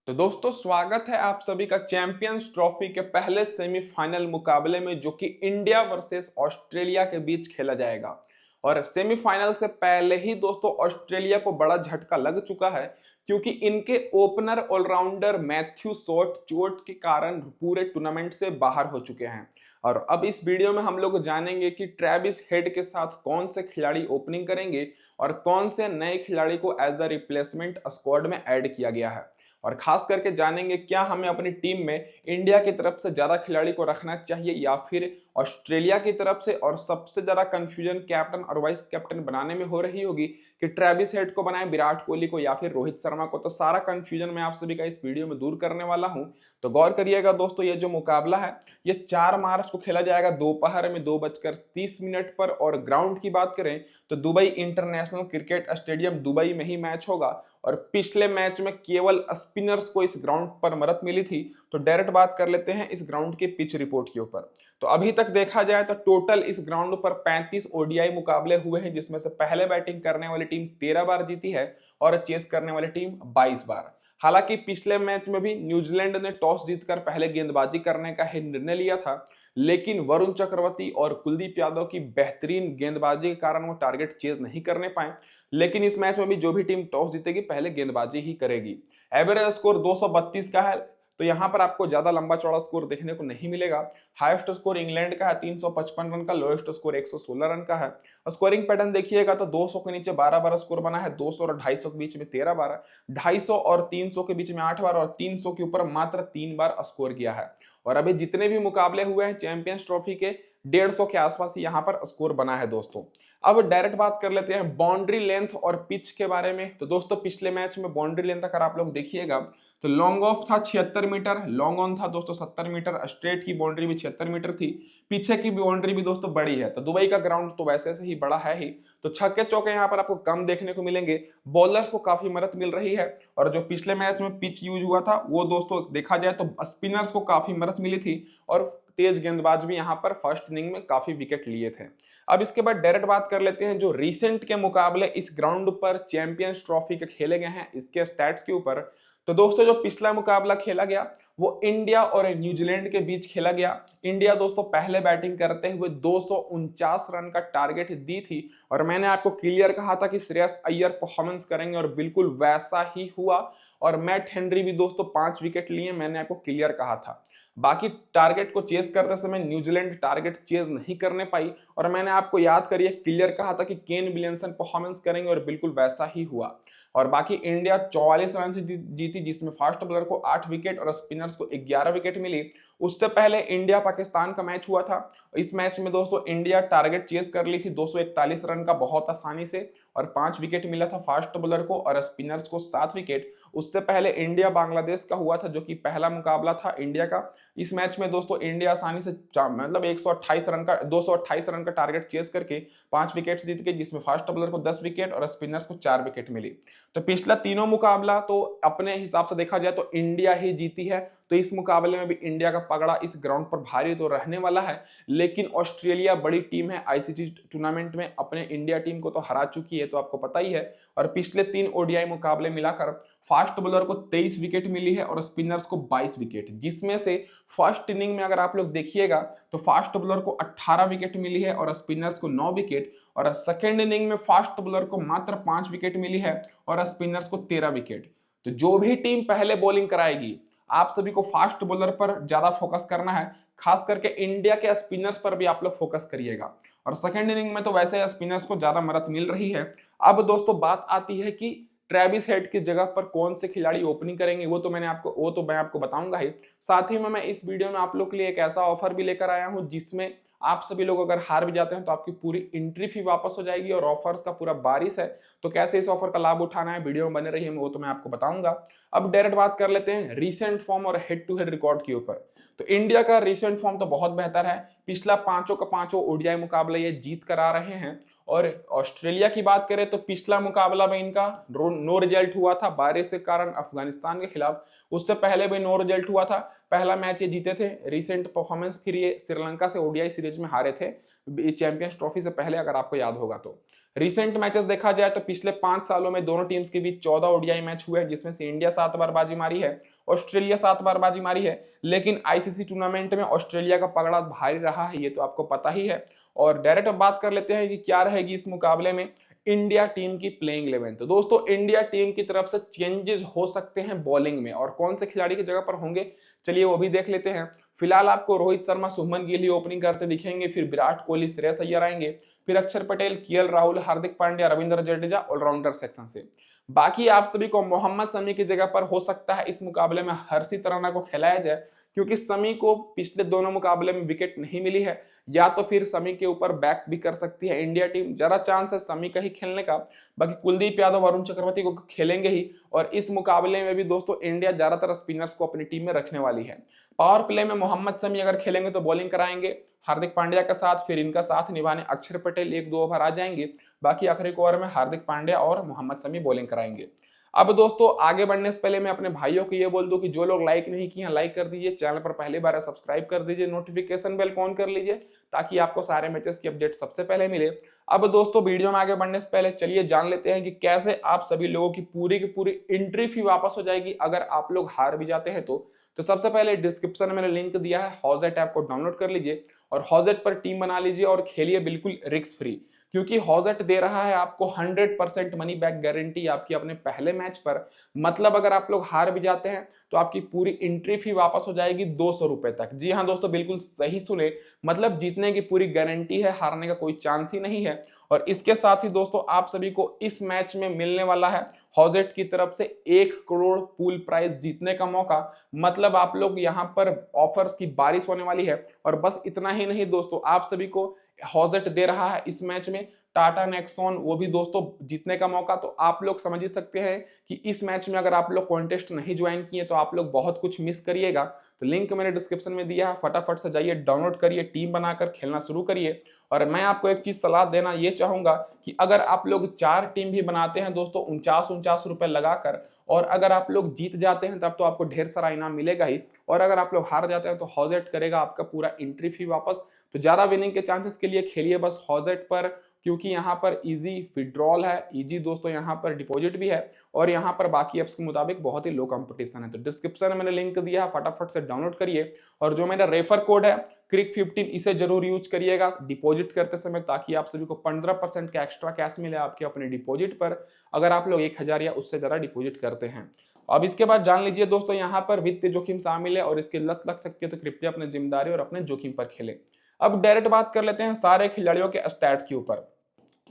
तो दोस्तों स्वागत है आप सभी का चैंपियंस ट्रॉफी के पहले सेमीफाइनल मुकाबले में जो कि इंडिया वर्सेस ऑस्ट्रेलिया के बीच खेला जाएगा। और सेमीफाइनल से पहले ही दोस्तों ऑस्ट्रेलिया को बड़ा झटका लग चुका है क्योंकि इनके ओपनर ऑलराउंडर मैथ्यू सॉट चोट के कारण पूरे टूर्नामेंट से बाहर हो चुके हैं। और अब इस वीडियो में हम लोग जानेंगे कि ट्रेविस हेड के साथ कौन से खिलाड़ी ओपनिंग करेंगे और कौन से नए खिलाड़ी को एज अ रिप्लेसमेंट स्क्वाड में ऐड किया गया है। और खास करके जानेंगे क्या हमें अपनी टीम में इंडिया की तरफ से ज्यादा खिलाड़ी को रखना चाहिए या फिर ऑस्ट्रेलिया की तरफ से। और सबसे ज्यादा कंफ्यूजन कैप्टन और वाइस कैप्टन बनाने में हो रही होगी कि ट्रेविस हेड को बनाएं, विराट कोहली को या फिर रोहित शर्मा को। तो सारा कंफ्यूजन मैं आप सभी का इस वीडियो में दूर करने वाला हूं। तो गौर करिएगा दोस्तों, ये जो मुकाबला है ये 4 मार्च को खेला जाएगा दोपहर में 2:30 पर। और ग्राउंड की बात करें तो Dubai international cricket stadium Dubai में ही मैच होगा। और पिछले मैच में केवल स्पिनर्स को इस ग्राउंड पर मदद मिली थी। तो डायरेक्ट बात कर लेते हैं इस ग्राउंड के पिच रिपोर्ट के ऊपर। तो अभी तक देखा जाए तो टोटल इस ग्राउंड पर 35 ओडीआई मुकाबले हुए हैं, जिसमें से पहले बैटिंग करने वाली टीम 13 बार जीती है और चेस करने वाली टीम 22 बार। हालांकि पिछले मैच में भी न्यूजीलैंड ने टॉस जीतकर पहले गेंदबाजी करने का ही निर्णय लिया था, लेकिन वरुण चक्रवर्ती और कुलदीप यादव की बेहतरीन गेंदबाजी के कारण वो टारगेट चेज नहीं करने पाए। लेकिन इस मैच में भी जो भी टीम टॉस जीतेगी पहले गेंदबाजी ही करेगी। एवरेज स्कोर 232 का है, तो यहाँ पर आपको ज्यादा लंबा चौड़ा स्कोर देखने को नहीं मिलेगा। हाईएस्ट स्कोर इंग्लैंड का है 355 रन का, लोएस्ट स्कोर 116 रन का है। स्कोरिंग पैटर्न देखिएगा तो 200 के नीचे 12 बार स्कोर बना है, 200 और 250 के बीच में 13 बार, 250 और 300 के बीच में 8 बार और 300 के ऊपर मात्र 3 बार स्कोर किया है। और अभी जितने भी मुकाबले हुए हैं चैंपियंस ट्रॉफी के 150 के आसपास ही यहाँ पर स्कोर बना है दोस्तों। अब डायरेक्ट बात कर लेते हैं बाउंड्री लेंथ और पिच के बारे में। तो दोस्तों पिछले मैच में बाउंड्री लेंथ अगर आप लोग देखिएगा तो लॉन्ग ऑफ था 76 मीटर, लॉन्ग ऑन था दोस्तों 70 मीटर, स्ट्रेट की बाउंड्री भी 76 मीटर थी, पीछे की बाउंड्री भी दोस्तों बड़ी है। तो दुबई का ग्राउंड तो वैसे से ही बड़ा है ही, तो छक्के चौके यहाँ पर आपको कम देखने को मिलेंगे। बॉलर्स को काफी मदद मिल रही है। और जो पिछले मैच में पिच यूज हुआ था वो दोस्तों देखा जाए तो स्पिनर्स को काफी मदद मिली थी और तेज गेंदबाज भी यहाँ पर फर्स्ट इनिंग में काफी विकेट लिए थे। अब इसके बाद डायरेक्ट बात कर लेते हैं जो रिसेंट के मुकाबले इस ग्राउंड पर चैंपियंस ट्रॉफी के खेले गए हैं इसके स्टैट्स के ऊपर। तो दोस्तों जो पिछला मुकाबला खेला गया वो इंडिया और न्यूजीलैंड के बीच खेला गया। इंडिया दोस्तों पहले बैटिंग करते हुए 249 रन का टारगेट दी थी और मैंने आपको क्लियर कहा था कि श्रेयस अय्यर परफॉर्मेंस करेंगे और बिल्कुल वैसा ही हुआ। और मैट हेनरी भी दोस्तों 5 विकेट लिए, मैंने आपको क्लियर कहा था। बाकी टारगेट को चेस करते समय न्यूजीलैंड टारगेट चेज नहीं करने पाई और मैंने आपको याद करिए क्लियर कहा था कि केन विलियमसन परफॉर्मेंस करेंगे और बिल्कुल वैसा ही हुआ। और बाकी इंडिया 44 रन से जीती, जिसमें फास्ट बॉलर को 8 विकेट और स्पिनर्स को 11 विकेट मिली। उससे पहले इंडिया पाकिस्तान का मैच हुआ था। इस मैच में दोस्तों इंडिया टारगेट चेस कर ली थी 241 रन का बहुत आसानी से और 5 विकेट मिला था फास्ट बॉलर को और स्पिनर्स को 7 विकेट। उससे पहले इंडिया बांग्लादेश का हुआ था जो कि पहला मुकाबला था इंडिया का। इस मैच में दोस्तों इंडिया आसानी से मतलब 128 रन का 228 रन का टारगेट चेस करके 5 विकेट जीत गई, जिसमें फास्ट बॉलर को 10 विकेट और स्पिनर्स को 4 विकेट मिली। तो पिछला तीनों मुकाबला तो अपने हिसाब से देखा जाए तो इंडिया ही जीती है। तो इस मुकाबले में भी इंडिया का पगड़ा इस ग्राउंड पर भारी तो रहने वाला है, लेकिन ऑस्ट्रेलिया बड़ी टीम है, आईसीसी टूर्नामेंट में अपने इंडिया टीम को तो हरा चुकी है, तो आपको पता ही है। और पिछले 3 ओडीआई मुकाबले मिलाकर फास्ट बॉलर को 23 विकेट मिली है और स्पिनर्स को 22 विकेट, जिसमें से फर्स्ट इनिंग में अगर आप लोग देखिएगा तो फास्ट बॉलर को 18 विकेट मिली है और स्पिनर्स को 9 विकेट। और सेकेंड इनिंग में फास्ट बॉलर को मात्र 5 विकेट मिली है और स्पिनर्स को 13 विकेट। तो जो भी टीम पहले बॉलिंग कराएगी आप सभी को फास्ट बॉलर पर ज्यादा फोकस करना है, खास करके इंडिया के स्पिनर्स पर भी आप लोग फोकस करिएगा। और सेकेंड इनिंग में तो वैसे स्पिनर्स को ज्यादा मदद मिल रही है। अब दोस्तों बात आती है कि ट्रेविस हेड की जगह पर कौन से खिलाड़ी ओपनिंग करेंगे, वो तो मैं आपको बताऊंगा ही। साथ ही में मैं इस वीडियो में आप लोग के लिए एक ऐसा ऑफर भी लेकर आया हूं जिसमें आप सभी लोग अगर हार भी जाते हैं तो आपकी पूरी एंट्री फी वापस हो जाएगी और ऑफर्स का पूरा बारिश है। तो कैसे इस ऑफर का लाभ उठाना है वीडियो में बने रहिए, वो तो मैं आपको बताऊंगा। अब डायरेक्ट बात कर लेते हैं रीसेंट फॉर्म और हेड टू हेड रिकॉर्ड के ऊपर। तो इंडिया का रीसेंट फॉर्म तो बहुत बेहतर है, पिछला 5 का 5 ओडीआई मुकाबला ये जीत कर आ रहे हैं। और ऑस्ट्रेलिया की बात करें तो पिछला मुकाबला में इनका नो रिजल्ट हुआ था बारिश के कारण अफगानिस्तान के खिलाफ। उससे पहले भी नो रिजल्ट हुआ था, पहला मैच ये जीते थे। रिसेंट परफॉर्मेंस फिर ये श्रीलंका से ओडीआई सीरीज में हारे थे चैंपियंस ट्रॉफी से पहले, अगर आपको याद होगा तो। रिसेंट मैचेस देखा जाए तो पिछले 5 सालों में दोनों टीम्स के बीच 14 ओडीआई मैच हुए हैं, जिसमें से इंडिया 7 बार बाजी मारी है ऑस्ट्रेलिया 7 बार बाजी मारी है, लेकिन आईसीसी टूर्नामेंट में ऑस्ट्रेलिया का पगड़ा भारी रहा है, ये तो आपको पता ही है। और डायरेक्ट अब बात कर लेते हैं कि क्या रहेगी इस मुकाबले में इंडिया टीम की प्लेइंग 11। तो दोस्तों इंडिया टीम की तरफ से चेंजेस हो सकते हैं बॉलिंग में, और कौन से खिलाड़ी की जगह पर होंगे चलिए वो भी देख लेते हैं। फिलहाल आपको रोहित शर्मा, शुभमन गिल ही ओपनिंग करते दिखेंगे, फिर विराट कोहली, श्रेयस अय्यर आएंगे, फिर अक्षर Patel, KL Rahul, Hardik Pandya, Ravindra Jadeja allrounder section से। बाकी आप सभी को मोहम्मद शमी की जगह पर हो सकता है इस मुकाबले में हर्षित राणा को खिलाया जाए, क्योंकि शमी को पिछले दोनों मुकाबले में विकेट नहीं मिली है, या तो फिर शमी के ऊपर बैक भी कर सकती है इंडिया टीम, जरा चांस है शमी का ही खेलने का। बाकी कुलदीप यादव, वरुण चक्रवर्ती को खेलेंगे ही, और इस मुकाबले में भी दोस्तों इंडिया ज्यादातर स्पिनर्स को अपनी टीम में रखने वाली है। पावर प्ले में मोहम्मद शमी अगर खेलेंगे तो बॉलिंग कराएंगे हार्दिक पांड्या का साथ, फिर इनका साथ निभाने अक्षर पटेल 1-2 ओवर आ जाएंगे, बाकी आखिरी ओवर में हार्दिक पांड्या और मोहम्मद शमी बॉलिंग कराएंगे। अब दोस्तों आगे बढ़ने से पहले मैं अपने भाइयों को ये बोल दूं कि जो लोग लाइक नहीं किए हैं लाइक कर दीजिए, चैनल पर पहली बार है सब्सक्राइब कर दीजिए, नोटिफिकेशन बेल ऑन कर लीजिए ताकि आपको सारे मैचेस की अपडेट सबसे पहले मिले। अब दोस्तों वीडियो में आगे बढ़ने से पहले चलिए जान लेते हैं कि कैसे आप सभी लोगों की पूरी एंट्री फी वापस हो जाएगी अगर आप लोग हार भी जाते हैं तो सबसे पहले डिस्क्रिप्शन में मैंने लिंक दिया है, हॉजेट ऐप को डाउनलोड कर लीजिए और हॉजेट पर टीम बना लीजिए और खेलिए बिल्कुल रिस्क फ्री, क्योंकि हॉजेट दे रहा है आपको 100% मनी बैक गारंटी आपकी अपने पहले मैच पर। मतलब अगर आप लोग हार भी जाते हैं तो आपकी पूरी एंट्री फी वापस हो जाएगी 200 रुपए तक। जी हाँ दोस्तों, बिल्कुल सही सुने, मतलब जीतने की पूरी गारंटी है, हारने का कोई चांस ही नहीं है। और इसके साथ ही दोस्तों आप सभी को इस मैच में मिलने वाला है हॉजेट की तरफ से 1 करोड़ पूल प्राइज जीतने का मौका। मतलब आप लोग यहाँ पर ऑफर्स की बारिश होने वाली है। और बस इतना ही नहीं दोस्तों, आप सभी को हॉजेट दे रहा है इस मैच में टाटा नेक्सॉन, वो भी दोस्तों जीतने का मौका। तो आप लोग समझ ही सकते हैं कि इस मैच में अगर आप लोग कॉन्टेस्ट नहीं ज्वाइन किए तो आप लोग बहुत कुछ मिस करिएगा। तो लिंक मैंने डिस्क्रिप्शन में दिया है, फटाफट से जाइए डाउनलोड करिए, टीम बनाकर खेलना शुरू करिए। और मैं आपको एक चीज सलाह देना ये चाहूंगा कि अगर आप लोग 4 टीम भी बनाते हैं दोस्तों 49 रुपए लगाकर, और अगर आप लोग जीत जाते हैं तब तो आपको ढेर सारा इनाम मिलेगा ही, और अगर आप लोग हार जाते हैं तो हॉजेट करेगा आपका पूरा एंट्री फी वापस। तो ज्यादा विनिंग के चांसेस के लिए खेलिए बस हॉजेट पर, क्योंकि यहाँ पर इजी विड्रॉल है, इजी दोस्तों यहाँ पर डिपॉजिट भी है, और यहाँ पर बाकी एप्स के मुताबिक बहुत ही लो कंपटीशन है। तो डिस्क्रिप्शन में मैंने लिंक दिया है, फटाफट से डाउनलोड करिए। और जो मेरा रेफर कोड है क्रिक15, इसे जरूर यूज करिएगा डिपॉजिट करते समय, ताकि आप सभी को 15% का एक्स्ट्रा कैश मिले आपके अपने डिपॉजिट पर, अगर आप लोग 1000 या उससे ज्यादा डिपॉजिट करते हैं। अब इसके बाद जान लीजिए दोस्तों, यहाँ पर वित्तीय जोखिम शामिल है और इसकी लत लग सकती है, तो कृपया अपनी जिम्मेदारी और अपने जोखिम पर खेलें। अब डायरेक्ट बात कर लेते हैं सारे खिलाड़ियों के स्टैट्स के ऊपर।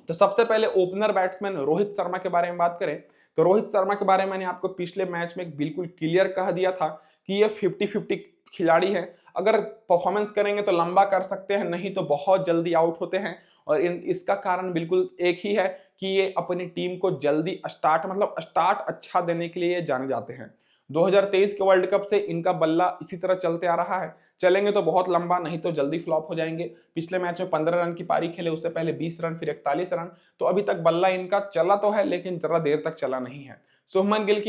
तो सबसे पहले ओपनर बैट्समैन रोहित शर्मा के बारे में बात करें तो रोहित शर्मा के बारे में मैंने आपको पिछले मैच में बिल्कुल क्लियर कह दिया था कि ये 50-50 खिलाड़ी है। अगर परफॉर्मेंस करेंगे तो लंबा कर सकते हैं, नहीं तो बहुत जल्दी आउट होते हैं। और इसका कारण बिल्कुल एक ही है कि ये अपनी टीम को जल्दी स्टार्ट अच्छा देने के लिए जाने जाते हैं। 2023 के वर्ल्ड कप से इनका बल्ला इसी तरह चलते आ रहा है, चलेंगे तो बहुत लंबा, नहीं तो जल्दी फ्लॉप हो जाएंगे। पिछले मैच में 15 रन की पारी खेले, उससे पहले 20 रन, फिर 41 रन। तो अभी तक बल्ला इनका चला तो है, लेकिन जरा देर तक चला नहीं है। शुभमन गिल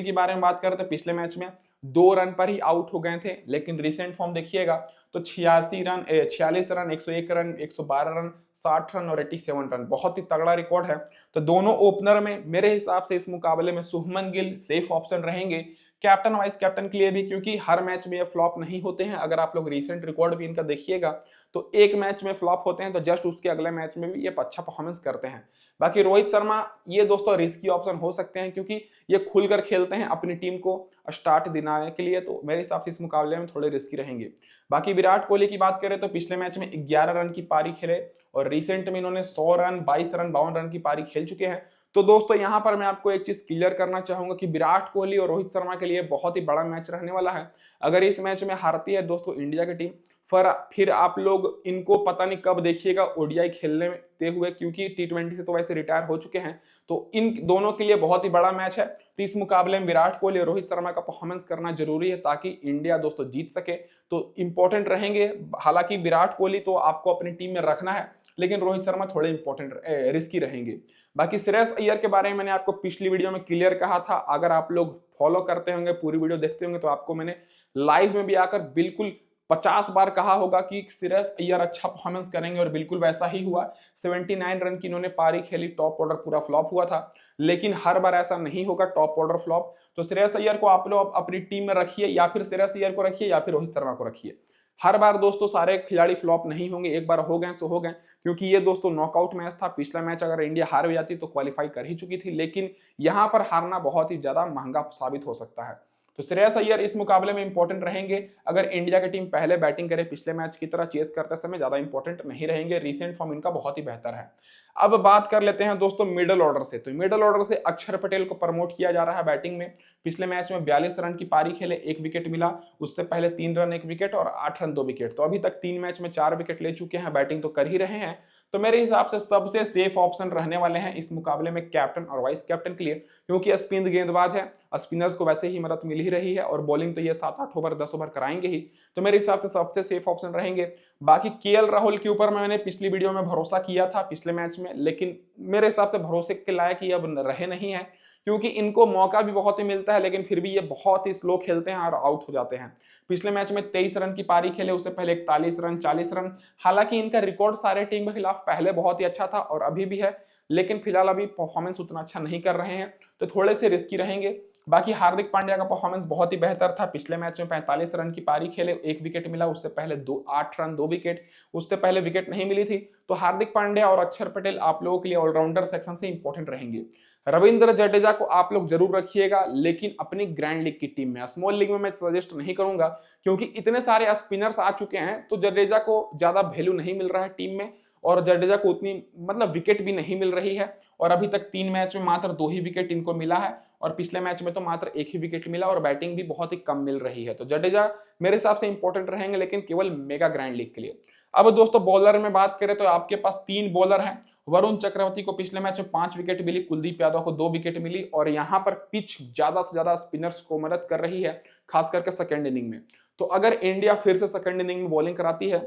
की बारे में बात करें तो पिछले मैच में 2 रन पर ही आउट हो गए थे, लेकिन रिसेंट फॉर्म देखिएगा तो 46 रन, 101 रन, 112 रन, 60 रन और 87 रन, बहुत ही तगड़ा रिकॉर्ड है। तो दोनों ओपनर में मेरे हिसाब से इस मुकाबले में शुभमन गिल सेफ ऑप्शन रहेंगे, कैप्टन वाइस कैप्टन के लिए भी, क्योंकि हर मैच में ये फ्लॉप नहीं होते हैं। अगर आप लोग रिसेंट रिकॉर्ड भी इनका देखिएगा तो एक मैच में फ्लॉप होते हैं तो जस्ट उसके अगले मैच में भी ये अच्छा परफॉर्मेंस करते हैं। बाकी रोहित शर्मा ये दोस्तों रिस्की ऑप्शन हो सकते हैं, क्योंकि ये खुलकर खेलते हैं अपनी टीम को स्टार्ट दिलाने के लिए, तो मेरे हिसाब से इस मुकाबले में थोड़े रिस्की रहेंगे। बाकी विराट कोहली की बात करें तो पिछले मैच में 11 रन की पारी खेले और रिसेंट में इन्होंने 100 रन, 22 रन, 52 रन की पारी खेल चुके हैं। तो दोस्तों यहाँ पर मैं आपको एक चीज क्लियर करना चाहूंगा कि विराट कोहली और रोहित शर्मा के लिए बहुत ही बड़ा मैच रहने वाला है। अगर इस मैच में हारती है दोस्तों इंडिया की टीम, फिर आप लोग इनको पता नहीं कब देखिएगा ओडीआई खेलने ते हुए, क्योंकि T20 से तो वैसे रिटायर हो चुके हैं। तो इन दोनों के लिए बहुत ही बड़ा मैच है। तो इस मुकाबले में विराट कोहली और रोहित शर्मा का परफॉर्मेंस करना जरूरी है ताकि इंडिया दोस्तों जीत सके। तो इंपॉर्टेंट रहेंगे। हालांकि विराट कोहली तो आपको अपनी टीम में रखना है, लेकिन रोहित शर्मा थोड़े इंपॉर्टेंट रिस्की रहेंगे। बाकी श्रेयस अय्यर के बारे में मैंने आपको पिछली वीडियो में क्लियर कहा था, अगर आप लोग फॉलो करते होंगे, पूरी वीडियो देखते होंगे, तो आपको मैंने लाइव में भी आकर बिल्कुल 50 बार कहा होगा कि श्रेयस अय्यर अच्छा परफॉर्मेंस करेंगे, और बिल्कुल वैसा ही हुआ। 79 रन की इन्होंने पारी खेली, टॉप ऑर्डर पूरा फ्लॉप हुआ था। लेकिन हर बार ऐसा नहीं होगा टॉप ऑर्डर फ्लॉप। तो श्रेयस अय्यर को आप लोग अपनी टीम में रखिए, या फिर श्रेयस अय्यर को रखिए या फिर रोहित शर्मा को रखिए। हर बार दोस्तों सारे खिलाड़ी फ्लॉप नहीं होंगे, एक बार हो गए सो हो गए, क्योंकि ये दोस्तों नॉकआउट मैच था। पिछला मैच अगर इंडिया हार भी जाती तो क्वालिफाई कर ही चुकी थी, लेकिन यहां पर हारना बहुत ही ज्यादा महंगा साबित हो सकता है। तो श्रेयस अय्यर इस मुकाबले में इंपॉर्टेंट रहेंगे। अगर इंडिया की टीम पहले बैटिंग करे पिछले मैच की तरह चेस करते समय ज्यादा इंपॉर्टेंट नहीं रहेंगे, रीसेंट फॉर्म इनका बहुत ही बेहतर है। अब बात कर लेते हैं दोस्तों मिडिल ऑर्डर से। तो मिडिल ऑर्डर से अक्षर पटेल को प्रमोट किया जा रहा है बैटिंग में। पिछले मैच में 42 रन की पारी खेले, 1 विकेट मिला। उससे पहले 3 रन 1 विकेट और 8 रन 2 विकेट। तो अभी तक 3 मैच में 4 विकेट ले चुके हैं, बैटिंग तो कर ही रहे हैं। तो मेरे हिसाब से सबसे सेफ ऑप्शन रहने वाले हैं इस मुकाबले में कैप्टन और वाइस कैप्टन के लिए, क्योंकि स्पिन गेंदबाज है, स्पिनर्स को वैसे ही मदद मिल ही रही है और बॉलिंग तो ये 7-8 ओवर 10 ओवर कराएंगे ही। तो मेरे हिसाब से सबसे सेफ ऑप्शन रहेंगे। बाकी केएल राहुल के ऊपर मैंने पिछली वीडियो में भरोसा किया था पिछले मैच में, लेकिन मेरे हिसाब से भरोसे के लायक ही अब रहे नहीं है, क्योंकि इनको मौका भी बहुत ही मिलता है, लेकिन फिर भी ये बहुत ही स्लो खेलते हैं और आउट हो जाते हैं। पिछले मैच में 23 रन की पारी खेले, उससे पहले 41 रन 40 रन। हालांकि इनका रिकॉर्ड सारे टीम के खिलाफ पहले बहुत ही अच्छा था और अभी भी है, लेकिन फिलहाल अभी परफॉर्मेंस उतना अच्छा नहीं कर रहे हैं, तो थोड़े से रिस्की रहेंगे। बाकी हार्दिक पांड्या का परफॉर्मेंस बहुत ही बेहतर था। पिछले मैच में 45 रन की पारी खेले, 1 विकेट मिला। उससे पहले 8 रन 2 विकेट, उससे पहले विकेट नहीं मिली थी। तो हार्दिक पांड्या और अक्षर पटेल आप लोगों के लिए ऑलराउंडर सेक्शन से इंपॉर्टेंट रहेंगे। रविंद्र जडेजा को आप लोग जरूर रखिएगा, लेकिन अपनी ग्रैंड लीग की टीम में। स्मॉल लीग में मैं सजेस्ट नहीं करूंगा, क्योंकि इतने सारे स्पिनर्स आ चुके हैं, तो जडेजा को ज्यादा वैल्यू नहीं मिल रहा है टीम में, और जडेजा को उतनी मतलब विकेट भी नहीं मिल रही है। और अभी तक 3 मैच में मात्र 2 ही विकेट इनको मिला है, और पिछले मैच में तो मात्र 1 ही विकेट मिला, और बैटिंग भी बहुत ही कम मिल रही है। तो जडेजा मेरे हिसाब से इंपॉर्टेंट रहेंगे, लेकिन केवल मेगा ग्रैंड लीग के लिए। अब दोस्तों बॉलर में बात करें तो आपके पास 3 बॉलर हैं। वरुण चक्रवर्ती को पिछले मैच में 5 विकेट मिली, कुलदीप यादव को 2 विकेट मिली, और यहां पर पिच ज्यादा से ज्यादा स्पिनर्स को मदद कर रही है, खास करके सेकंड इनिंग में। तो अगर इंडिया फिर से सेकंड इनिंग में बॉलिंग कराती है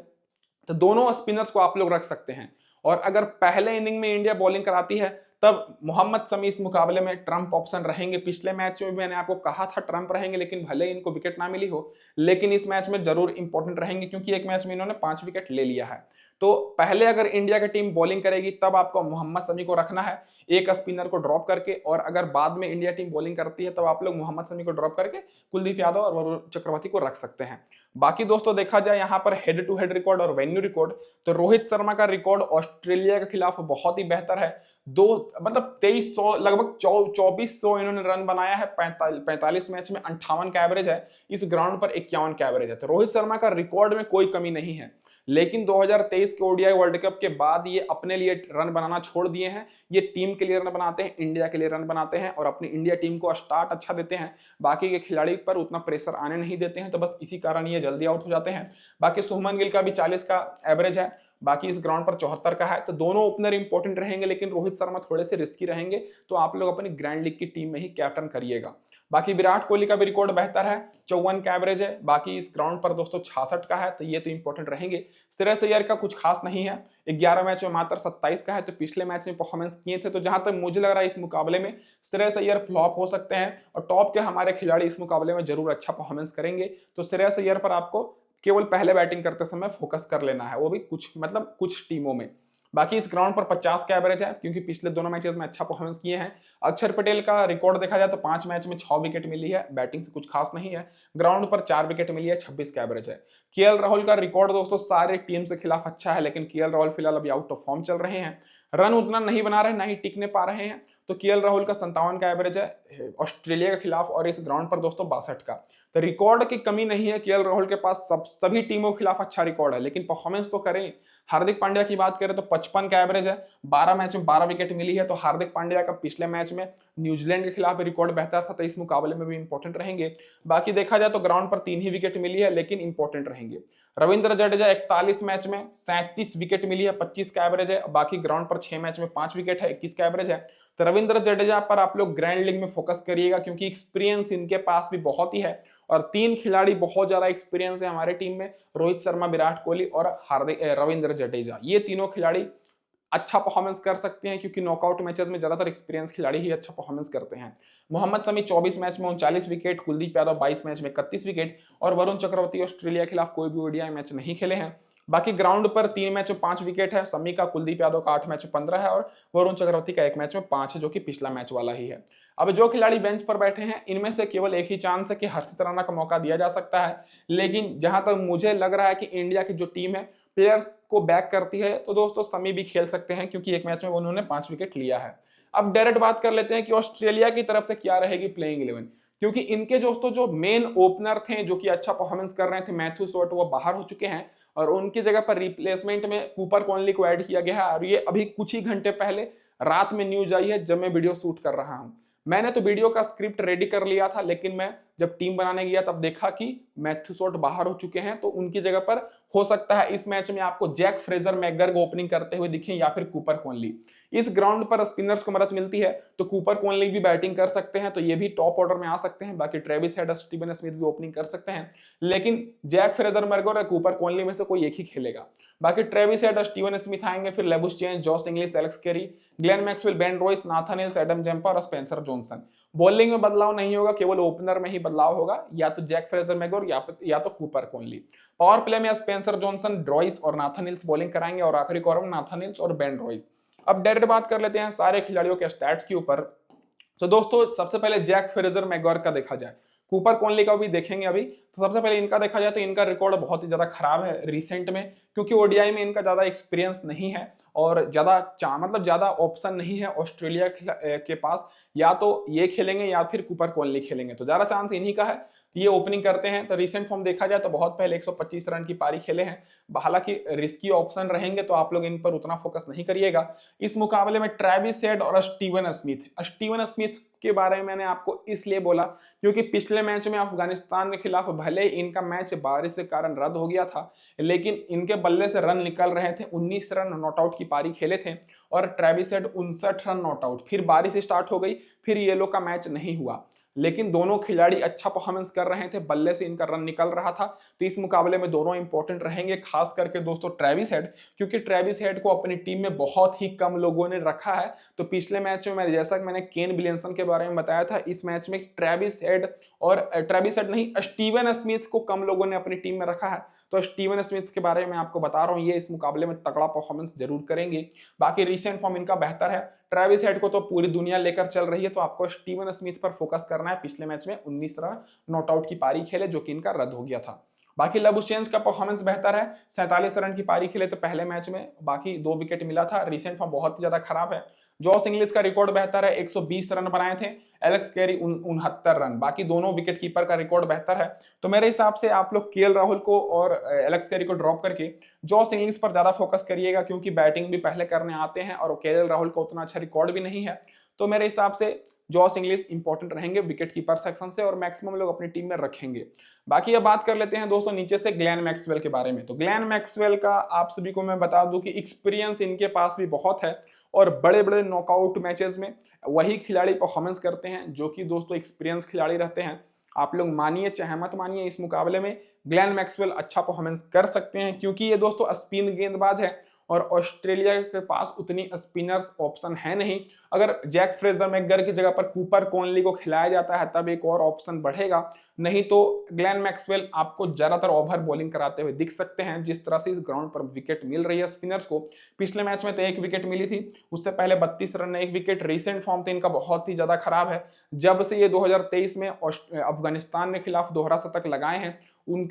तो दोनों स्पिनर्स को आप लोग रख सकते हैं। और अगर पहले इनिंग में इंडिया बॉलिंग कराती है तब मोहम्मद शमी इस मुकाबले में ट्रम्प ऑप्शन रहेंगे। पिछले मैच में भी मैंने आपको कहा था ट्रम्प रहेंगे, लेकिन भले इनको विकेट ना मिली हो, लेकिन इस मैच में जरूर इंपॉर्टेंट रहेंगे, क्योंकि एक मैच में इन्होंने 5 विकेट ले लिया है। तो पहले अगर इंडिया की टीम बॉलिंग करेगी तब आपको मोहम्मद शमी को रखना है, एक स्पिनर को ड्रॉप करके। और अगर बाद में इंडिया टीम बॉलिंग करती है तब आप लोग मोहम्मद शमी को ड्रॉप करके कुलदीप यादव और वरुण चक्रवर्ती को रख सकते हैं। बाकी दोस्तों देखा जाए यहाँ पर हेड टू हेड रिकॉर्ड और वेन्यू रिकॉर्ड, तो रोहित शर्मा का रिकॉर्ड ऑस्ट्रेलिया के खिलाफ बहुत ही बेहतर है। 2300 लगभग 2400 इन्होंने रन बनाया है। 45 मैच में 58 का एवरेज है, इस ग्राउंड पर 51 का एवरेज है। तो रोहित शर्मा का रिकॉर्ड में कोई कमी नहीं है, लेकिन 2023 के ओडीआई वर्ल्ड कप के बाद ये अपने लिए रन बनाना छोड़ दिए हैं। ये टीम के लिए रन बनाते हैं, इंडिया के लिए रन बनाते हैं, और अपनी इंडिया टीम को स्टार्ट अच्छा देते हैं। बाकी के खिलाड़ी पर उतना प्रेशर आने नहीं देते हैं, तो बस इसी कारण ये जल्दी आउट हो जाते हैं। बाकी शुभमन गिल का भी 40 का एवरेज है, बाकी इस ग्राउंड पर 74 का है। तो दोनों ओपनर इंपॉर्टेंट रहेंगे, लेकिन रोहित शर्मा थोड़े से रिस्की रहेंगे, तो आप लोग अपनी ग्रैंड लीग की टीम में ही कैप्टन करिएगा। बाकी विराट कोहली का भी रिकॉर्ड बेहतर है, 54 का एवरेज है। बाकी इस ग्राउंड पर दोस्तों 66 का है, तो ये तो इंपॉर्टेंट रहेंगे। श्रेयस अय्यर का कुछ खास नहीं है, 11 मैच में मात्र 27 का है, तो पिछले मैच में परफॉर्मेंस किए थे। तो जहां तक मुझे लग रहा है इस मुकाबले में श्रेयस अय्यर फ्लॉप हो सकते हैं, और टॉप के हमारे खिलाड़ी इस मुकाबले में जरूर अच्छा परफॉर्मेंस करेंगे। तो श्रेयस अय्यर पर आपको केवल पहले बैटिंग करते समय फोकस कर लेना है, वो भी कुछ टीमों में। बाकी इस ग्राउंड पर 50 का एवरेज है, क्योंकि पिछले दोनों मैचेस में अच्छा परफॉर्मेंस किए हैं। अक्षर पटेल का रिकॉर्ड देखा जाए तो 5 मैच में 6 विकेट मिली है, बैटिंग से कुछ खास नहीं है। ग्राउंड पर 4 विकेट मिली है, 26 का एवरेज है। केएल राहुल का रिकॉर्ड दोस्तों सारे टीम के खिलाफ अच्छा है, लेकिन केएल राहुल फिलहाल अभी आउट ऑफ फॉर्म चल रहे हैं, रन उतना नहीं बना रहे, ना ही टिकने पा रहे हैं। तो केएल राहुल का 57 का एवरेज है ऑस्ट्रेलिया के खिलाफ, और इस ग्राउंड पर दोस्तों 62 का। तो रिकॉर्ड की कमी नहीं है, केएल राहुल के पास सभी टीमों के खिलाफ अच्छा रिकॉर्ड है, लेकिन परफॉर्मेंस तो करें। हार्दिक पांड्या की बात करें तो 55 का एवरेज है, 12 मैच में 12 विकेट मिली है। तो हार्दिक पांड्या का पिछले मैच में न्यूजीलैंड के खिलाफ रिकॉर्ड बेहतर था, तो इस मुकाबले में भी इंपॉर्टेंट रहेंगे। बाकी देखा जाए तो ग्राउंड पर 3 ही विकेट मिली है, लेकिन इंपॉर्टेंट रहेंगे। रविंद्र जडेजा 41 मैच में 37 विकेट मिली है, 25 का एवरेज है। बाकी ग्राउंड पर 6 मैच में 5 विकेट है, 21 का एवरेज है। तो रविंद्र जडेजा पर आप लोग ग्रैंड लीग में फोकस करिएगा, क्योंकि एक्सपीरियंस इनके पास भी बहुत ही है, और 3 खिलाड़ी बहुत ज्यादा एक्सपीरियंस है हमारे टीम में, रोहित शर्मा, विराट कोहली और रविंद्र जडेजा। ये तीनों खिलाड़ी अच्छा परफॉर्मेंस कर सकते हैं, क्योंकि नॉकआउट मैचेस में ज्यादातर एक्सपीरियंस खिलाड़ी ही अच्छा परफॉर्मेंस करते हैं। मोहम्मद शमी 24 मैच में 39 विकेट, कुलदीप यादव 22 मैच में 31 विकेट, और वरुण चक्रवर्ती ऑस्ट्रेलिया के खिलाफ कोई भी ओडीआई मैच नहीं खेले हैं। बाकी ग्राउंड पर 3 मैच में 5 विकेट है, शमी का, कुलदीप यादव का 8 मैच में 15 है और वरुण चक्रवर्ती का 1 मैच में 5 है, जो कि पिछला मैच वाला ही है। अब जो खिलाड़ी बेंच पर बैठे हैं इनमें से केवल एक ही चांस है कि हर्षित राणा का मौका दिया जा सकता है, लेकिन जहां तक मुझे लग रहा है कि इंडिया की जो टीम है प्लेयर्स को बैक करती है, तो दोस्तों शमी भी खेल सकते हैं क्योंकि एक मैच में उन्होंने 5 विकेट लिया है। अब डायरेक्ट बात कर लेते हैं कि ऑस्ट्रेलिया की तरफ से क्या रहेगी प्लेइंग 11, क्योंकि इनके दोस्तों जो मेन ओपनर थे जो कि अच्छा परफॉर्मेंस कर रहे थे, मैथ्यू शॉर्ट, वो बाहर हो चुके हैं और उनकी जगह पर रिप्लेसमेंट में कूपर कॉनली को ऐड किया गया है। और ये अभी कुछ ही घंटे पहले रात में न्यूज आई है जब मैं वीडियो शूट कर रहा हूं। मैंने तो वीडियो का स्क्रिप्ट रेडी कर लिया था, लेकिन मैं जब टीम बनाने गया तब देखा कि मैथ्यू शॉर्ट बाहर हो चुके हैं, तो उनकी जगह पर हो सकता है इस मैच में आपको जैक फ्रेजर मैकगर्ग ओपनिंग करते हुए दिखें या फिर कूपर कॉनली। इस ग्राउंड पर स्पिनर्स को मदद मिलती है तो कूपर कॉनली भी बैटिंग कर सकते हैं, तो ये भी टॉप ऑर्डर में आ सकते हैं। बाकी ट्रेविस हेड, स्टीवन स्मिथ भी ओपनिंग कर सकते हैं, लेकिन जैक फ्रेजर मैकगर्ग और कूपर कॉनली में से कोई एक ही खेलेगा। बाकी ट्रेविस हेड, स्टीवन स्मिथ आएंगे, फिर Labuschagne, Josh Inglis, Alex Carey, Glenn Maxwell, Ben Royce, Nathan Hills, Adam Zampa और स्पेंसर जॉनसन। बॉलिंग में बदलाव नहीं होगा, केवल ओपनर में ही बदलाव होगा, या तो जैक फ्रेजर मैकगर्ग या तो कूपर कॉनली। पावर प्ले में स्पेंसर जॉनसन, रॉयस और नाथन हिल्स बॉलिंग कराएंगे और आखिरी कॉर्नर में नाथन हिल्स और बेन रॉयस। अब डायरेक्ट बात कर लेते हैं सारे खिलाड़ियों के स्टैट्स के ऊपर। तो दोस्तों सबसे पहले जैक फ्रेजर मैकगर्ग का देखा जाए, कूपर कॉनली का भी देखेंगे अभी। तो सबसे पहले इनका देखा जाए तो इनका रिकॉर्ड बहुत ही ज्यादा खराब है रिसेंट में, क्योंकि ओडीआई में इनका ज्यादा एक्सपीरियंस नहीं है और ज्यादा ऑप्शन नहीं है ऑस्ट्रेलिया के पास। या तो ये खेलेंगे या फिर कूपर कॉनली खेलेंगे, तो ज्यादा चांस इन्हीं का है ये ओपनिंग करते हैं। तो रिसेंट फॉर्म देखा जाए तो बहुत पहले 125 रन की पारी खेले हैं। हालांकि रिस्की ऑप्शन रहेंगे तो आप लोग इन पर उतना फोकस नहीं करिएगा। इस मुकाबले में ट्रेविस हेड और स्टीवन स्मिथ के बारे में मैंने आपको इसलिए बोला क्योंकि पिछले मैच में अफगानिस्तान के खिलाफ भले इनका मैच बारिश के कारण रद्द हो गया था, लेकिन इनके बल्ले से रन निकल रहे थे। 19 रन नॉट आउट की पारी खेले थे और Travis head 59 run not out. फिर बारिश स्टार्ट हो गई, फिर ये लोग का मैच नहीं हुआ, लेकिन दोनों खिलाड़ी अच्छा परफॉर्मेंस कर रहे थे, बल्ले से इनका रन निकल रहा था। तो इस मुकाबले में दोनों इंपॉर्टेंट रहेंगे, खास करके दोस्तों ट्रेविस हेड, क्योंकि ट्रेविस हेड को अपनी टीम में बहुत ही कम लोगों ने रखा है। तो पिछले मैच में जैसा कि मैंने केन विलियमसन के बारे में बताया था, इस मैच में ट्रेविस हेड नहीं, स्टीवन स्मिथ को कम लोगों ने अपनी टीम में रखा है। तो स्टीवन स्मिथ के बारे में आपको बता रहा हूं, ये इस मुकाबले में तगड़ा परफॉर्मेंस जरूर करेंगे। बाकी रिसेंट फॉर्म इनका बेहतर है। ट्रेविस हेड को तो पूरी दुनिया लेकर चल रही है, तो आपको स्टीवन स्मिथ पर फोकस करना है। पिछले मैच में 19 रन नॉट आउट की पारी खेले, जो कि इनका रद्द हो गया था। बाकी लेबुश्चेन का परफॉर्मेंस बेहतर है, 47 रन की पारी खेले थे पहले मैच में, बाकी 2 विकेट मिला था। रिसेंट फॉर्म बहुत ही ज्यादा खराब है। जॉस इंग्लिश का रिकॉर्ड बेहतर है, 120 रन बनाए थे। एलेक्स कैरी 69 रन, बाकी दोनों विकेट कीपर का रिकॉर्ड बेहतर है। तो मेरे हिसाब से आप लोग केएल राहुल को और एलेक्स कैरी को ड्रॉप करके जॉस इंग्लिश पर ज्यादा फोकस करिएगा, क्योंकि बैटिंग भी पहले करने आते हैं और केएल राहुल का उतना अच्छा रिकॉर्ड भी नहीं है। तो मेरे हिसाब से जॉस इंग्लिश इंपॉर्टेंट रहेंगे विकेट कीपर सेक्शन से और मैक्सिमम लोग अपनी टीम में रखेंगे। बाकी अब बात कर लेते हैं दोस्तों नीचे से ग्लेन मैक्सवेल के बारे में। तो ग्लेन मैक्सवेल का आप सभी को मैं बता दूं कि एक्सपीरियंस इनके पास भी बहुत है और बड़े बड़े नॉकआउट मैचेस में वही खिलाड़ी परफॉर्मेंस करते हैं जो कि दोस्तों एक्सपीरियंस खिलाड़ी रहते हैं। आप लोग मानिए चाहे मत मानिए, इस मुकाबले में ग्लेन मैक्सवेल अच्छा परफॉर्मेंस कर सकते हैं, क्योंकि ये दोस्तों स्पिन गेंदबाज है और ऑस्ट्रेलिया के पास उतनी स्पिनर्स ऑप्शन है नहीं। अगर जैक फ्रेजर मैकगर्ग की जगह पर कूपर कॉनली को खिलाया जाता है तब एक और ऑप्शन बढ़ेगा, नहीं तो ग्लेन मैक्सवेल आपको ज्यादातर ओवर बॉलिंग कराते हुए दिख सकते हैं। जिस तरह से इस ग्राउंड पर विकेट मिल रही है स्पिनर्स को, पिछले मैच में तो 1 विकेट मिली थी, उससे पहले 32 रन 1 विकेट। रिसेंट फॉर्म तो इनका बहुत ही ज्यादा खराब है। जब से ये 2023 में अफगानिस्तान के खिलाफ दोहरा शतक लगाए हैं,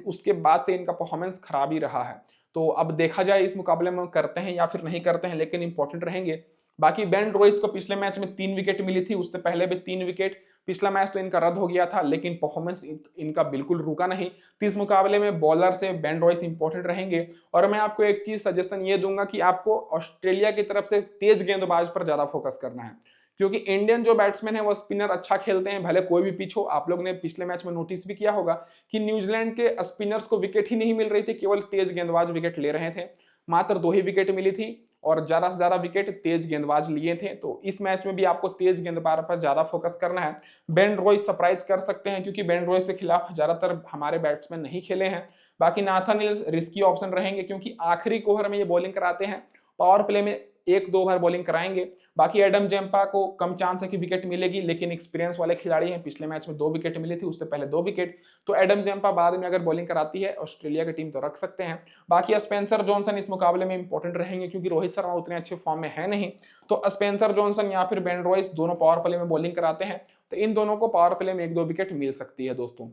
उसके बाद से इनका परफॉर्मेंस खराब ही रहा है। तो अब देखा जाए इस मुकाबले में करते हैं या फिर नहीं करते हैं, लेकिन इंपॉर्टेंट रहेंगे। बाकी बेन रॉयस को पिछले मैच में 3 विकेट मिली थी, उससे पहले भी 3 विकेट। पिछला मैच तो इनका रद्द हो गया था, लेकिन परफॉर्मेंस इनका बिल्कुल रुका नहीं। तो इस मुकाबले में बॉलर से बेन रॉयस इंपॉर्टेंट रहेंगे। और मैं आपको एक चीज सजेशन ये दूंगा कि आपको ऑस्ट्रेलिया की तरफ से तेज गेंदबाज पर ज्यादा फोकस करना है, क्योंकि इंडियन जो बैट्समैन है वो स्पिनर अच्छा खेलते हैं, भले कोई भी पिच हो। आप लोग ने पिछले मैच में नोटिस भी किया होगा कि न्यूजीलैंड के स्पिनर्स को विकेट ही नहीं मिल रही थी, केवल तेज गेंदबाज विकेट ले रहे थे। मात्र 2 ही विकेट मिली थी और ज्यादा से ज्यादा विकेट तेज गेंदबाज लिए थे। तो इस मैच में भी आपको तेज गेंदबाज पर ज्यादा फोकस करना है। बेन रॉयस सरप्राइज कर सकते हैं, क्योंकि बेन रॉयस के खिलाफ ज्यादातर हमारे बैट्समैन नहीं खेले हैं। बाकी नाथन हिल्स रिस्की ऑप्शन रहेंगे, क्योंकि आखिरी ओवर में ये बॉलिंग कराते हैं, पावर प्ले में 1-2 ओवर बॉलिंग कराएंगे। बाकी एडम जैम्पा को कम चांस है कि विकेट मिलेगी, लेकिन एक्सपीरियंस वाले खिलाड़ी हैं, पिछले मैच में 2 विकेट मिली थी, उससे पहले 2 विकेट, तो एडम जैम्पा बाद में अगर बॉलिंग कराती है ऑस्ट्रेलिया की टीम तो रख सकते हैं। बाकी स्पेंसर जॉनसन इस मुकाबले में इंपॉर्टेंट रहेंगे क्योंकि रोहित शर्मा उतने अच्छे फॉर्म में है नहीं, तो स्पेंसर जॉनसन या फिर बेन रॉयस दोनों पावर प्ले में बॉलिंग कराते हैं, तो इन दोनों को पावर प्ले में 1-2 विकेट मिल सकती है दोस्तों।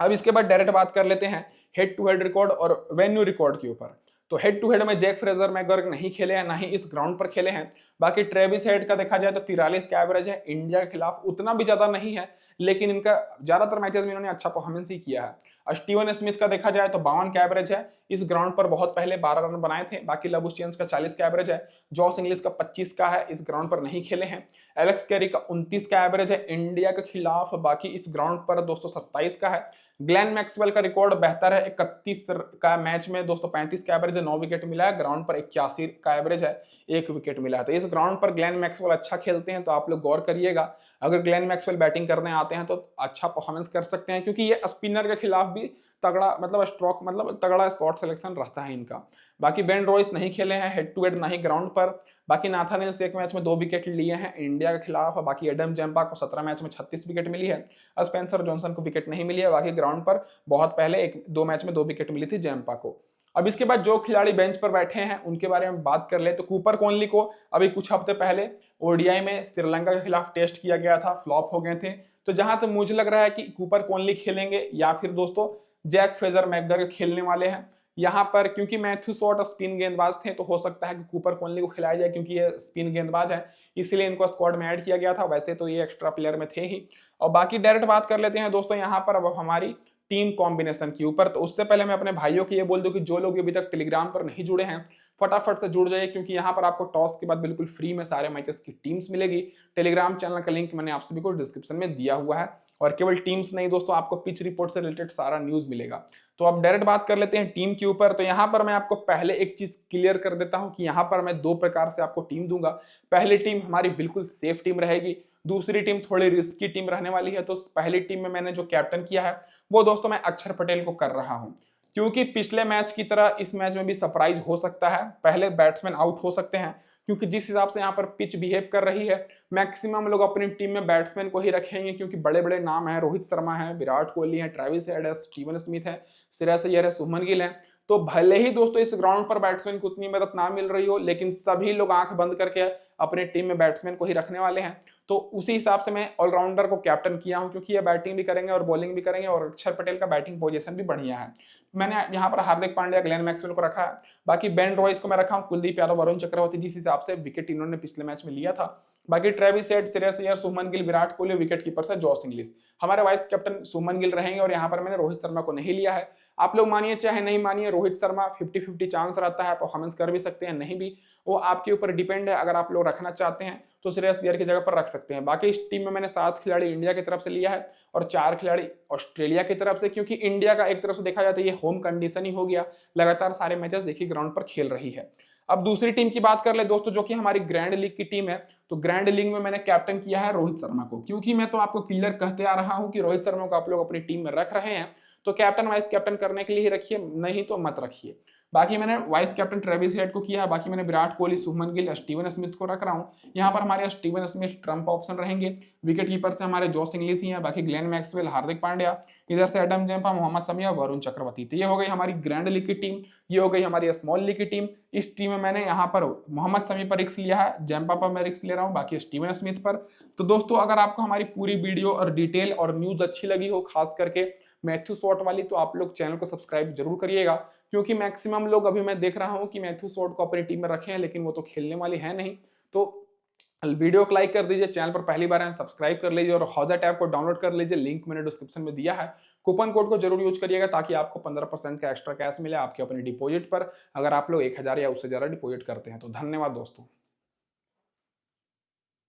अब इसके बाद डायरेक्ट बात कर लेते हैं हेड टू हेड रिकॉर्ड और वेन्यू रिकॉर्ड के ऊपर। तो हेड टू हेड में जैक फ्रेजर मैकगर्क नहीं खेले हैं, ना ही इस ग्राउंड पर खेले हैं। बाकी ट्रेविस हेड का देखा जाए तो 43 का एवरेज है, इंडिया के खिलाफ उतना भी ज्यादा नहीं है, लेकिन इनका ज्यादातर मैचेस में इन्होंने अच्छा परफॉर्मेंस ही किया है। स्टीवन स्मिथ का देखा जाए तो 52 का एवरेज है, इस ग्राउंड पर बहुत पहले 12 रन बनाए थे। बाकी लबुशेंस का 40 का एवरेज है, जॉस इंग्लिश का 25 का है, इस ग्राउंड पर नहीं खेले हैं। एलेक्स कैरी का 29 का एवरेज है इंडिया के खिलाफ, बाकी इस ग्राउंड पर दोस्तों 27 का है। ग्लेन मैक्सवेल का रिकॉर्ड बेहतर है, 31 का मैच में दोस्तों 35 का एवरेज है, 9 विकेट मिला है, ग्राउंड पर 81 का एवरेज है, 1 विकेट मिला है। तो इस ग्राउंड पर ग्लेन मैक्सवेल अच्छा खेलते हैं, तो आप लोग गौर करिएगा, अगर ग्लेन मैक्सवेल बैटिंग करने आते हैं तो अच्छा परफॉर्मेंस कर सकते हैं, क्योंकि ये स्पिनर के खिलाफ भी तगड़ा मतलब स्ट्रोक मतलब तगड़ा शॉट सिलेक्शन रहता है इनका। बाकी बेन रॉयस नहीं खेले हैं हेड टू हेड, ना ही ग्राउंड पर। बाकी नाथानियल एक मैच में 2 विकेट लिए हैं इंडिया के खिलाफ। बाकी एडम जैम्पा को 17 मैच में 36 विकेट मिली है, स्पेंसर जॉनसन को विकेट नहीं मिली है। बाकी ग्राउंड पर बहुत पहले 1-2 मैच में 2 विकेट मिली थी जैम्पा को। अब इसके बाद जो खिलाड़ी बेंच पर बैठे हैं उनके बारे में बात कर ले, तो कूपर कोहली को अभी कुछ हफ्ते पहले ओडीआई में श्रीलंका के खिलाफ टेस्ट किया गया था, फ्लॉप हो गए थे। तो जहां तक मुझे लग रहा है कि कूपर कोहली खेलेंगे या फिर दोस्तों जैक फ्रेजर मैकगर्क खेलने वाले हैं यहाँ पर, क्योंकि मैथ्यू शॉट स्पिन गेंदबाज थे, तो हो सकता है कि कूपर कोहली को खिलाया जाए, क्योंकि ये स्पिन गेंदबाज है, इसलिए इनको स्क्वाड में ऐड किया गया था। वैसे तो ये एक्स्ट्रा प्लेयर में थे ही। और बाकी डायरेक्ट बात कर लेते हैं दोस्तों यहाँ पर अब हमारी टीम कॉम्बिनेशन के ऊपर। तो उससे पहले मैं अपने भाइयों को ये बोल दूं कि जो लोग अभी तक टेलीग्राम पर नहीं जुड़े हैं फटाफट से जुड़ जाइए, क्योंकि यहाँ पर आपको टॉस के बाद बिल्कुल फ्री में सारे मैचेस की टीम्स मिलेगी। टेलीग्राम चैनल का लिंक मैंने आप सभी को डिस्क्रिप्शन में दिया हुआ है, और केवल टीम्स नहीं दोस्तों, आपको पिच रिपोर्ट से रिलेटेड सारा न्यूज मिलेगा। तो अब डायरेक्ट बात कर लेते हैं टीम के ऊपर। तो यहाँ पर मैं आपको पहले एक चीज क्लियर कर देता हूँ कि यहाँ पर मैं 2 प्रकार से आपको टीम दूंगा। पहली टीम हमारी बिल्कुल सेफ टीम रहेगी, दूसरी टीम थोड़ी रिस्की टीम रहने वाली है। तो पहली टीम में मैंने जो कैप्टन किया है वो दोस्तों मैं अक्षर पटेल को कर रहा हूँ, क्योंकि पिछले मैच की तरह इस मैच में भी सरप्राइज हो सकता है, पहले बैट्समैन आउट हो सकते हैं, क्योंकि जिस हिसाब से यहाँ पर पिच बिहेव कर रही है मैक्सिमम लोग अपनी टीम में बैट्समैन को ही रखेंगे, क्योंकि बड़े बड़े नाम हैं, रोहित शर्मा है, विराट कोहली है, ट्रेविस हेड है, स्टीवन स्मिथ है, श्रेयस अय्यर है, शुभमन गिल है। तो भले ही दोस्तों इस ग्राउंड पर बैट्समैन को उतनी मदद ना मिल रही हो, लेकिन सभी लोग आंख बंद करके अपने टीम में बैट्समैन को ही रखने वाले हैं। तो उसी हिसाब से मैं ऑलराउंडर को कैप्टन किया हूं, क्योंकि ये बैटिंग भी करेंगे और बॉलिंग भी करेंगे, और अक्षर पटेल का बैटिंग पोजीशन भी बढ़िया है। मैंने यहाँ पर हार्दिक पांड्या, ग्लेन मैक्सवेल को रखा है। बाकी बेन रॉयस को मैं रखा हूँ, कुलदीप यादव, वरुण चक्रवर्ती, जिस हिसाब से विकेट इन्होंने पिछले मैच में लिया था। बाकी Travis head, Shreyas Iyer, Shubman Gill, Virat Kohli, wicket keeper से जॉस इंग्लिश। हमारे वाइस कैप्टन शुभमन गिल रहेंगे, और यहाँ पर मैंने रोहित शर्मा को नहीं लिया है। आप लोग मानिए चाहे नहीं मानिए, रोहित शर्मा 50-50 चांस रहता है, परफॉर्मेंस कर भी सकते हैं, नहीं भी, वो आपके ऊपर डिपेंड है। अगर आप लोग रखना चाहते हैं तो श्रेयस अय्यर की जगह पर रख सकते हैं। बाकी इस टीम में मैंने 7 खिलाड़ी इंडिया की तरफ से लिया है और 4 खिलाड़ी ऑस्ट्रेलिया की तरफ से, क्योंकि इंडिया का एक तरफ से देखा जाए तो ये होम कंडीशन ही हो गया, लगातार सारे मैचेस एक ही ग्राउंड पर खेल रही है। अब दूसरी टीम की बात कर ले दोस्तों, जो कि हमारी ग्रैंड लीग की टीम है। तो ग्रैंड लीग में मैंने कैप्टन किया है रोहित शर्मा को, क्योंकि मैं तो आपको क्लियर कहते आ रहा हूं कि रोहित शर्मा को आप लोग अपनी टीम में रख रहे हैं तो कैप्टन वाइस कैप्टन करने के लिए ही रखिए, नहीं तो मत रखिए। बाकी मैंने वाइस कैप्टन ट्रेविस हेड को किया है। बाकी मैंने विराट कोहली, शुभमन गिल, स्टीवन स्मिथ को रख रहा हूँ। यहाँ पर हमारे स्टीवन स्मिथ ट्रम्प ऑप्शन रहेंगे। विकेट कीपर से हमारे जॉस इंग्लिश ही हैं। बाकी ग्लेन मैक्सवेल, हार्दिक पांड्या, इधर से एडम जैम्पा, मोहम्मद शमी और वरुण चक्रवर्ती। तो ये हो गई हमारी ग्रैंड लीग की टीम, ये हो गई हमारी स्मॉल लीग की टीम। इस टीम में मैंने यहाँ पर मोहम्मद शमी पर रिस्क लिया है, जैम्पा पर मैं रिस्क ले रहा हूँ, बाकी स्टीवन स्मिथ पर। तो दोस्तों अगर आपको हमारी पूरी वीडियो और डिटेल और न्यूज अच्छी लगी हो, खास करके मैथ्यू शॉट वाली, तो आप लोग चैनल को सब्सक्राइब जरूर करिएगा, क्योंकि मैक्सिमम लोग अभी मैं देख रहा हूं कि मैथ्यू शॉट को अपनी टीम में रखे हैं, लेकिन वो तो खेलने वाली है नहीं। तो वीडियो को लाइक कर दीजिए, चैनल पर पहली बार आए सब्सक्राइब कर लीजिए, और हौजा टैब को डाउनलोड कर लीजिए, लिंक मैंने डिस्क्रिप्शन में दिया है। कूपन कोड को जरूर यूज करिएगा, ताकि आपको 15% का एक्स्ट्रा कैश मिले आपके अपने डिपॉजिट पर, अगर आप लोग 1000 या उससे ज्यादा डिपॉजिट करते हैं तो। धन्यवाद दोस्तों।